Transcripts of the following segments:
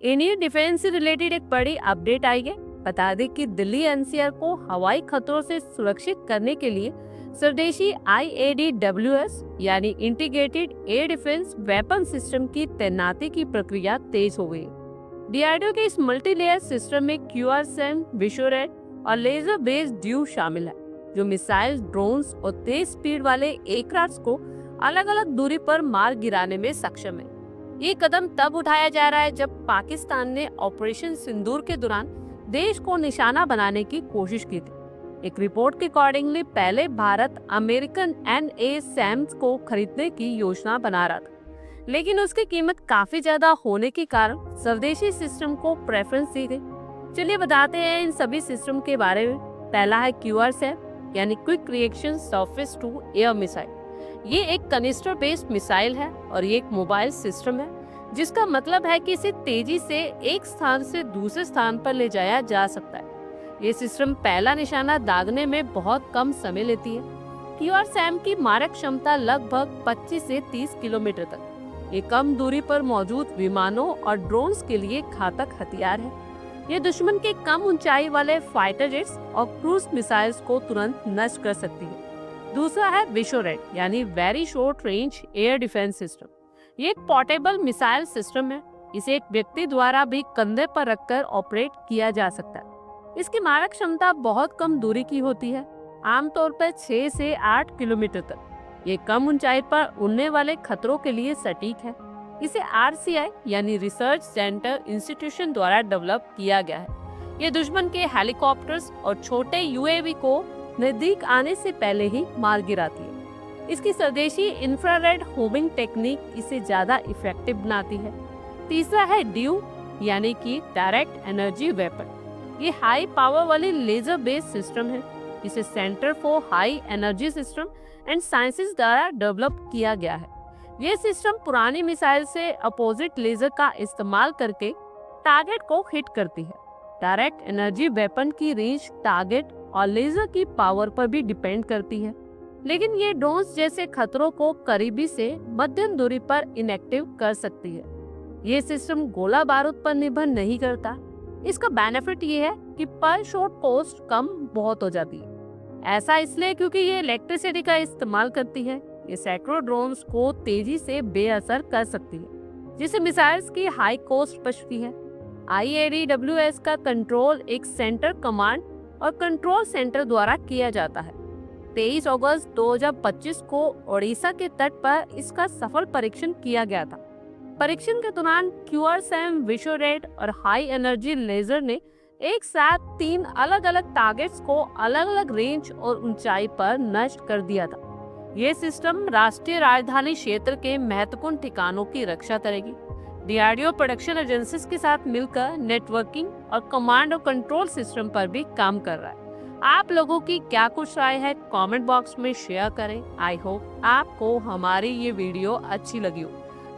Indian defence से related एक बड़ी अपडेट आई है। बता दें कि दिल्ली एनसीआर को हवाई खतरों से सुरक्षित करने के लिए स्वदेशी IADWS यानी integrated air defence weapon system की तैनाती की प्रक्रिया तेज हो गई। डीआरडीओ के इस मल्टी लेयर सिस्टम में QRSAM, विशोरेट और लेजर बेस्ड ड्यू शामिल है, जो मिसाइल, ड्रोन्स और तेज स्पीड वाले एयरक्राफ्ट को अलग अलग दूरी पर मार गिराने में सक्षम है। ये कदम तब उठाया जा रहा है जब पाकिस्तान ने ऑपरेशन सिंदूर के दौरान देश को निशाना बनाने की कोशिश की थी। एक रिपोर्ट के अकॉर्डिंगली पहले भारत अमेरिकन NASAMS को खरीदने की योजना बना रहा था, लेकिन उसकी कीमत काफी ज्यादा होने के कारण स्वदेशी सिस्टम को प्रेफरेंस दी गई। चलिए बताते हैं इन सभी सिस्टम के बारे में। पहला है QRSAM यानी quick reaction surface to air missile. ये एक कनिस्टर बेस्ड मिसाइल है और ये एक मोबाइल सिस्टम है, जिसका मतलब है कि इसे तेजी से एक स्थान से दूसरे स्थान पर ले जाया जा सकता है। ये सिस्टम पहला निशाना दागने में बहुत कम समय लेती है। QRSAM की मारक क्षमता लगभग 25 से 30 किलोमीटर तक। ये कम दूरी पर मौजूद विमानों और ड्रोन्स के लिए घातक हथियार है। ये दुश्मन के कम ऊंचाई वाले फाइटर जेट्स और क्रूज मिसाइल्स को तुरंत नष्ट कर सकती है। दूसरा है विशोरेट यानी very short range air defence system. ये एक पोर्टेबल मिसाइल सिस्टम है। इसे एक व्यक्ति द्वारा भी कंधे पर रखकर ऑपरेट किया जा सकता है। इसकी मारक क्षमता बहुत कम दूरी की होती है, आमतौर पर 6 से 8 किलोमीटर तक। ये कम ऊंचाई पर उड़ने वाले खतरों के लिए सटीक है। इसे RCI यानी रिसर्च सेंटर इंस्टीट्यूशन द्वारा डेवलप किया गया है। ये दुश्मन के हेलीकॉप्टर्स और छोटे UAV को नजदीक आने से पहले ही मार गिराती है। इसकी स्वदेशी इंफ्रारेड होमिंग टेक्निक इसे ज्यादा इफेक्टिव बनाती है। तीसरा है ड्यू यानी कि डायरेक्ट एनर्जी वेपन। ये हाई पावर वाली लेजर बेस्ड सिस्टम है। इसे centre for high energy system and sciences द्वारा डेवलप किया गया है। ये सिस्टम पुरानी मिसाइल से अपोजिट लेजर का इस्तेमाल करके टारगेट को हिट करती है। डायरेक्ट एनर्जी वेपन की रेंज टारगेट और लेजर की पावर पर भी डिपेंड करती है, लेकिन ये ड्रोन्स जैसे खतरों को करीबी से मध्यम दूरी पर इनएक्टिव कर सकती है। ये सिस्टम गोला बारूद पर निर्भर नहीं करता। इसका बेनिफिट ये है कि पर शॉट कॉस्ट कम बहुत हो जाती है। ऐसा इसलिए क्योंकि ये इलेक्ट्रिसिटी का इस्तेमाल करती है। ये सैकड़ों ड्रोन्स को तेजी से बेअसर कर सकती है, जिससे मिसाइल्स की हाई कॉस्ट बचती है। IADWS का कंट्रोल एक सेंटर कमांड और कंट्रोल सेंटर द्वारा किया जाता है। 23 अगस्त 2025 को ओडिशा के तट पर इसका सफल परीक्षण किया गया था। परीक्षण के दौरान QRSAM, विशोरेट और हाई एनर्जी लेजर ने एक साथ 3 अलग अलग टारगेट्स को अलग अलग रेंज और ऊंचाई पर नष्ट कर दिया था। ये सिस्टम राष्ट्रीय राजधानी क्षेत्र के महत्वपूर्ण ठिकानों की रक्षा करेगी। DRDO प्रोडक्शन एजेंसीज के साथ मिलकर नेटवर्किंग और कमांड और कंट्रोल सिस्टम पर भी काम कर रहा है। आप लोगों की क्या कुछ राय है, कमेंट बॉक्स में शेयर करें। आई होप आपको हमारी ये वीडियो अच्छी लगी हो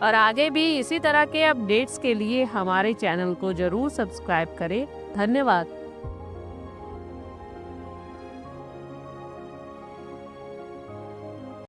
और आगे भी इसी तरह के अपडेट्स के लिए हमारे चैनल को जरूर सब्सक्राइब करें। धन्यवाद।